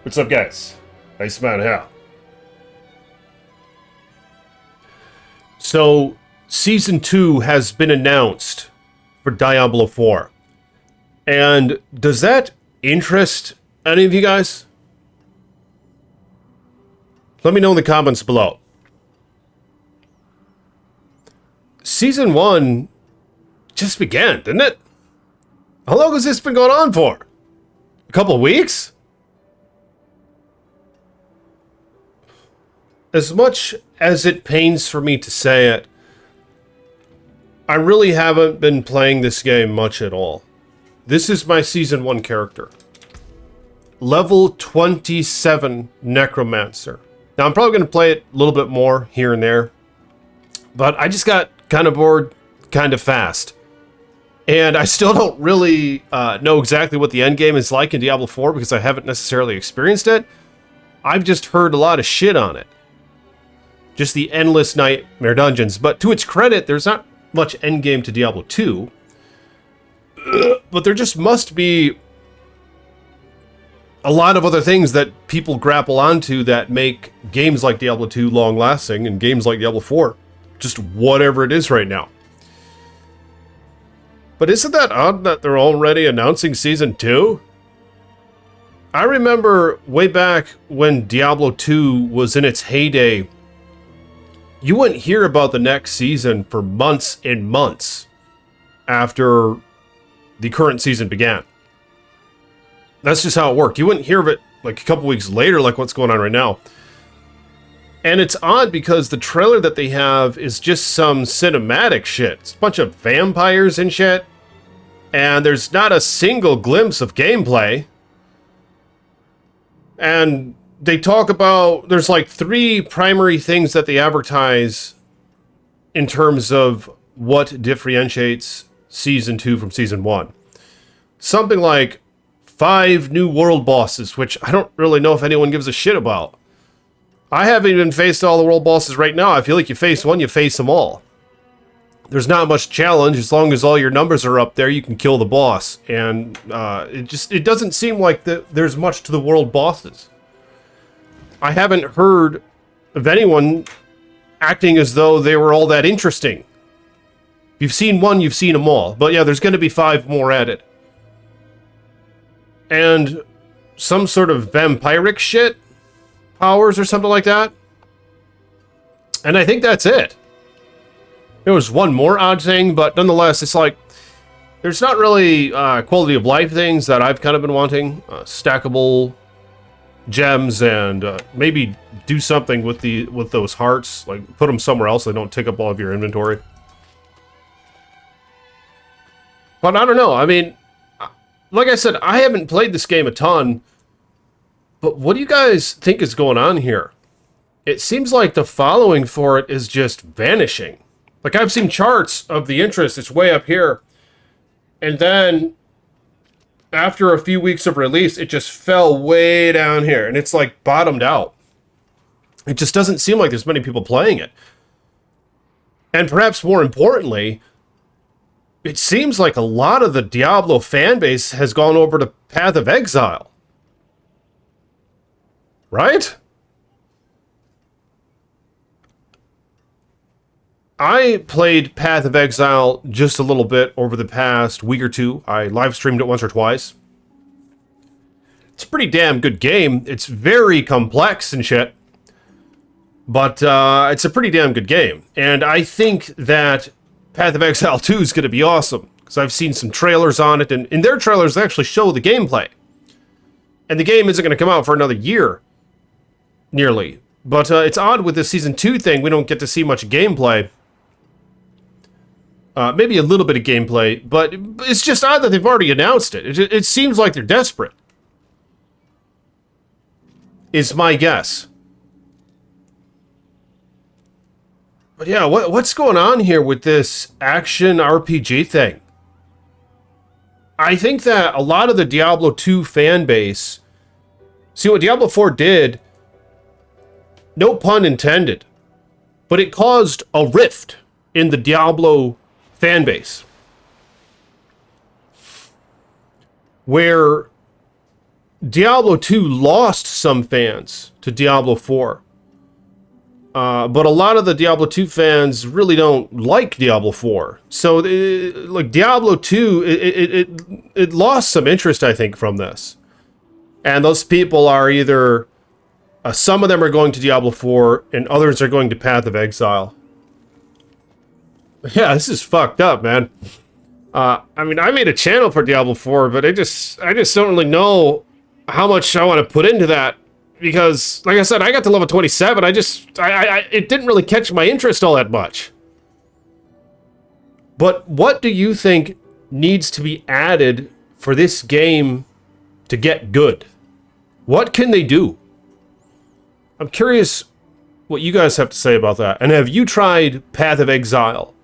What's up, guys? Iceman here. So, Season 2 has been announced for Diablo 4. And does that interest any of you guys? Let me know in the comments below. Season 1 just began, didn't it? How long has this been going on for? A couple of weeks? As much as it pains for me to say it, I really haven't been playing this game much at all. This is my Season 1 character. Level 27 Necromancer. Now, I'm probably going to play it a little bit more here and there, but I just got kind of bored kind of fast. And I still don't really know exactly what the end game is like in Diablo 4 because I haven't necessarily experienced it. I've just heard a lot of shit on it. Just the endless nightmare dungeons. But to its credit, there's not much endgame to Diablo 2. But there just must be a lot of other things that people grapple onto that make games like Diablo 2 long-lasting and games like Diablo 4 just whatever it is right now. But isn't that odd that they're already announcing Season 2? I remember way back when Diablo 2 was in its heyday, you wouldn't hear about the next season for months and months after the current season began. That's just how it worked. You wouldn't hear of it like a couple weeks later, like what's going on right now. And it's odd because the trailer that they have is just some cinematic shit. It's a bunch of vampires and shit. And there's not a single glimpse of gameplay. And they talk about, there's like 3 primary things that they advertise in terms of what differentiates Season 2 from Season 1. Something like 5 new world bosses, which I don't really know if anyone gives a shit about. I haven't even faced all the world bosses right now. I feel like you face one, you face them all. There's not much challenge. As long as all your numbers are up there, you can kill the boss. And it doesn't seem like there's much to the world bosses. I haven't heard of anyone acting as though they were all that interesting. If you've seen one, you've seen them all. But yeah, there's going to be 5 more added. And some sort of vampiric shit powers or something like that. And I think that's it. There was one more odd thing, but nonetheless, it's like there's not really quality of life things that I've kind of been wanting. Stackable gems and maybe do something with those hearts, like put them somewhere else so they don't take up all of your inventory. But I don't know. I mean, like I said, I haven't played this game a ton, but what do you guys think is going on here? It seems like the following for it is just vanishing. Like, I've seen charts of the interest, it's way up here, and then after a few weeks of release, it just fell way down here, and it's like bottomed out. It just doesn't seem like there's many people playing it. And perhaps more importantly, it seems like a lot of the Diablo fan base has gone over to Path of Exile. Right? I played Path of Exile just a little bit over the past week or two. I live streamed it once or twice. It's a pretty damn good game. It's very complex and shit. But it's a pretty damn good game. And I think that Path of Exile 2 is going to be awesome. Because I've seen some trailers on it. And in their trailers, they actually show the gameplay. And the game isn't going to come out for another year. Nearly. But it's odd with the Season 2 thing. We don't get to see much gameplay. Maybe a little bit of gameplay, but it's just odd that they've already announced it. It seems like they're desperate. Is my guess. But yeah, what's going on here with this action RPG thing? I think that a lot of the Diablo 2 fan base... See, what Diablo 4 did, no pun intended, but it caused a rift in the Diablo fan base, where Diablo 2 lost some fans to Diablo 4. But a lot of the Diablo 2 fans really don't like Diablo 4. So, like, Diablo 2, it lost some interest, I think, from this. And those people are either... some of them are going to Diablo 4, and others are going to Path of Exile. Yeah, this is fucked up, man. I mean, I made a channel for Diablo 4, but I just don't really know how much I want to put into that. Because, like I said, I got to level 27. It didn't really catch my interest all that much. But what do you think needs to be added for this game to get good? What can they do? I'm curious what you guys have to say about that. And have you tried Path of Exile?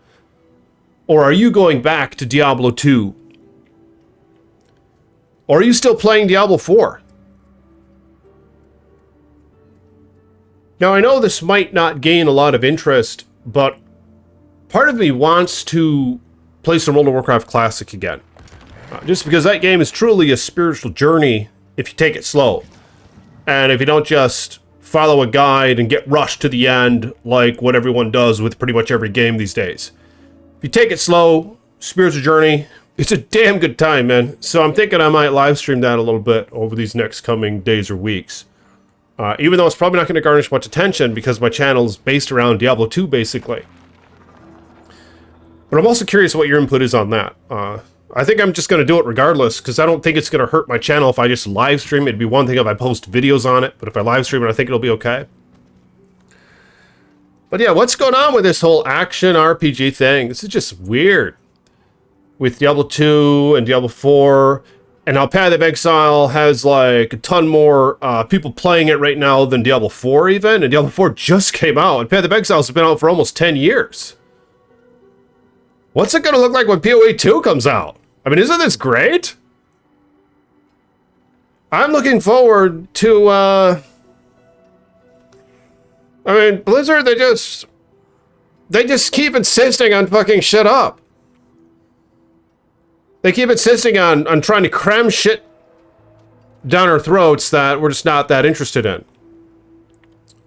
Or are you going back to Diablo 2? Or are you still playing Diablo 4? Now, I know this might not gain a lot of interest, but part of me wants to play some World of Warcraft Classic again. Just because that game is truly a spiritual journey if you take it slow. And if you don't just follow a guide and get rushed to the end like what everyone does with pretty much every game these days. If you take it slow, spiritual journey, it's a damn good time, man. So I'm thinking I might live stream that a little bit over these next coming days or weeks. Even though it's probably not going to garnish much attention because my channel's based around Diablo 2, basically. But I'm also curious what your input is on that. I think I'm just going to do it regardless, because I don't think it's going to hurt my channel if I just live stream. It'd be one thing if I post videos on it, but if I live stream it, I think it'll be okay. But yeah, what's going on with this whole action RPG thing? This is just weird. With Diablo 2 and Diablo 4... And now Path of Exile has, like, a ton more people playing it right now than Diablo 4 even. And Diablo 4 just came out. And Path of Exile has been out for almost 10 years. What's it going to look like when PoE 2 comes out? I mean, isn't this great? I'm looking forward to, I mean, Blizzard, they just keep insisting on fucking shit up. They keep insisting on trying to cram shit down our throats that we're just not that interested in.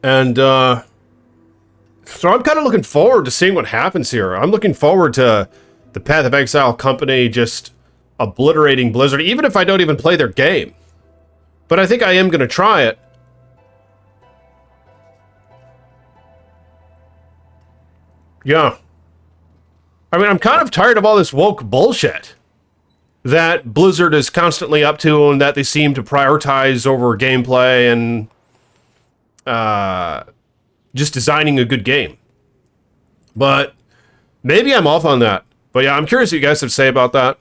And, so I'm kind of looking forward to seeing what happens here. I'm looking forward to the Path of Exile company just obliterating Blizzard, even if I don't even play their game. But I think I am going to try it. Yeah. I mean, I'm kind of tired of all this woke bullshit that Blizzard is constantly up to and that they seem to prioritize over gameplay and just designing a good game. But maybe I'm off on that. But yeah, I'm curious what you guys have to say about that.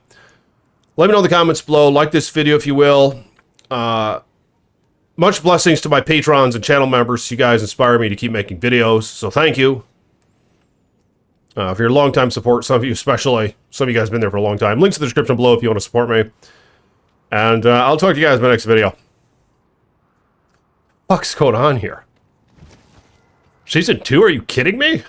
Let me know in the comments below. Like this video if you will. Much blessings to my patrons and channel members. You guys inspire me to keep making videos, so thank you. For your long-time support, some of you especially. Some of you guys have been there for a long time. Links in the description below if you want to support me. And I'll talk to you guys in my next video. What's going on here? Season 2? Are you kidding me?